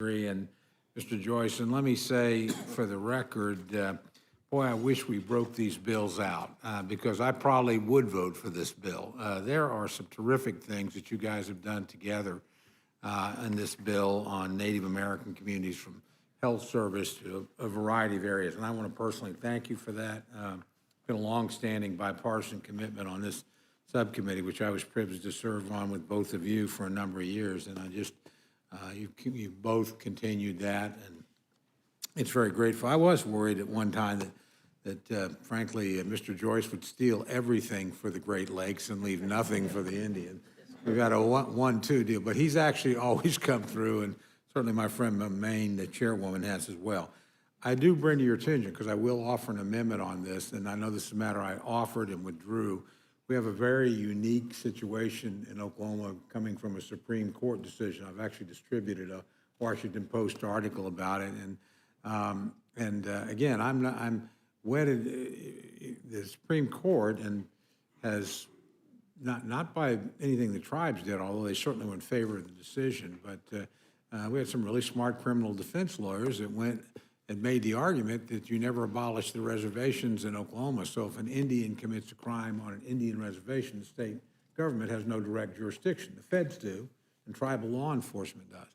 agree. And Mr. Joyce, and let me say for the record, boy, I wish we broke these bills out because I probably would vote for this bill. There are some terrific things that you guys have done together in this bill on Native American communities, from health service to a variety of areas. And I want to personally thank you for that. It's been a long-standing bipartisan commitment on this subcommittee, which I was privileged to serve on with both of you for a number of years. And I just, you both continued that, and it's very grateful. I was worried at one time that frankly, Mr. Joyce would steal everything for the Great Lakes and leave nothing for the Indian. We've got a 1-2 deal, but he's actually always come through, and certainly my friend Maine, the chairwoman, has as well. I do bring to your attention, because I will offer an amendment on this, and I know this is a matter I offered and withdrew. We have a very unique situation in Oklahoma coming from a Supreme Court decision. I've actually distributed a Washington Post article about it, and again, I'm wedded. The Supreme Court and has not by anything the tribes did, although they certainly were in favor of the decision, but we had some really smart criminal defense lawyers that went and made the argument that you never abolish the reservations in Oklahoma. So if an Indian commits a crime on an Indian reservation, the state government has no direct jurisdiction. The feds do, and tribal law enforcement does.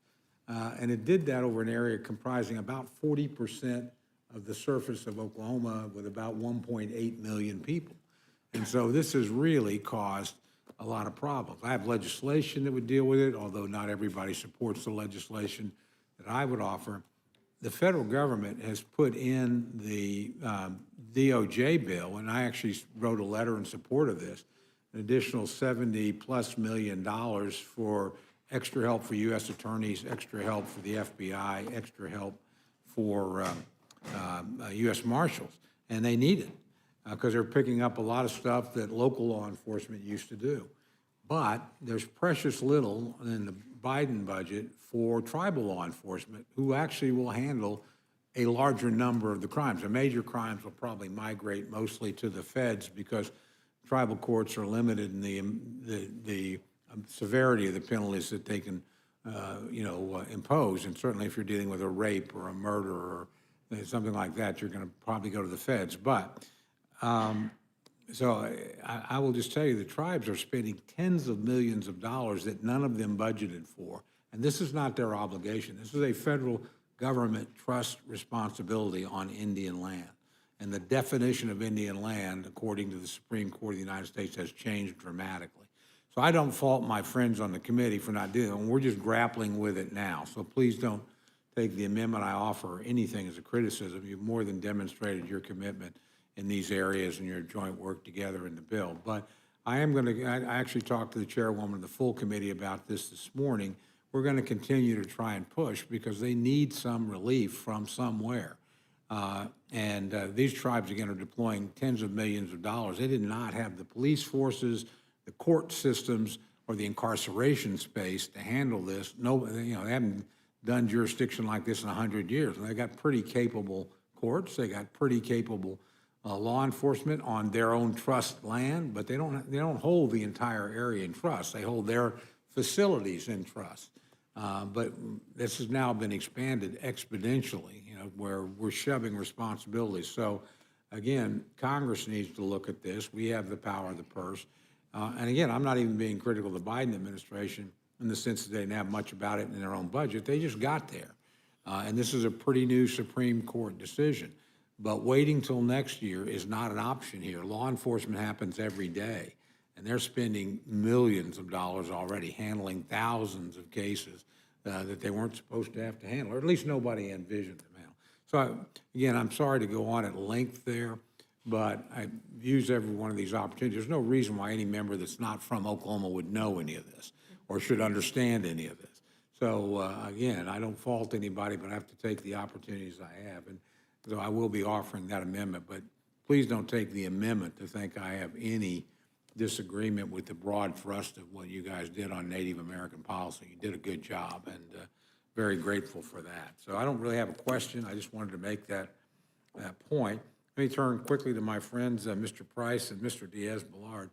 And it did that over an area comprising about 40% of the surface of Oklahoma, with about 1.8 million people. And so this has really caused a lot of problems. I have legislation that would deal with it, although not everybody supports the legislation that I would offer. The federal government has put in the DOJ bill, and I actually wrote a letter in support of this, an additional $70+ million for extra help for U.S. attorneys, extra help for the FBI, extra help for U.S. Marshals, and they need it because they're picking up a lot of stuff that local law enforcement used to do. But there's precious little in the Biden budget for tribal law enforcement, who actually will handle a larger number of the crimes. The major crimes will probably migrate mostly to the feds because tribal courts are limited in the severity of the penalties that they can, impose. And certainly if you're dealing with a rape or a murder or something like that, you're going to probably go to the feds. But so I will just tell you, the tribes are spending tens of millions of dollars that none of them budgeted for. And this is not their obligation. This is a federal government trust responsibility on Indian land. And the definition of Indian land, according to the Supreme Court of the United States, has changed dramatically. So I don't fault my friends on the committee for not doing it. We're just grappling with it now. So please don't take the amendment I offer or anything as a criticism. You've more than demonstrated your commitment in these areas and your joint work together in the bill. But I actually talked to the chairwoman of the full committee about this morning. We're going to continue to try and push because they need some relief from somewhere. These tribes, again, are deploying tens of millions of dollars. They did not have the police forces, the court systems, or the incarceration space to handle this. They haven't done jurisdiction like this in 100 years. And they got pretty capable courts. They got pretty capable law enforcement on their own trust land, but they don't hold the entire area in trust. They hold their facilities in trust. But this has now been expanded exponentially, where we're shoving responsibilities. So again, Congress needs to look at this. We have the power of the purse. And again, I'm not even being critical of the Biden administration in the sense that they didn't have much about it in their own budget. They just got there. And this is a pretty new Supreme Court decision. But waiting till next year is not an option here. Law enforcement happens every day, and they're spending millions of dollars already handling thousands of cases that they weren't supposed to have to handle, or at least nobody envisioned them handle. So again, I'm sorry to go on at length there, but I use every one of these opportunities. There's no reason why any member that's not from Oklahoma would know any of this or should understand any of this. So again, I don't fault anybody, but I have to take the opportunities I have. And so I will be offering that amendment, but please don't take the amendment to think I have any disagreement with the broad thrust of what you guys did on Native American policy. You did a good job, and very grateful for that. So I don't really have a question. I just wanted to make that point. Let me turn quickly to my friends, Mr. Price and Mr. Diaz-Balart.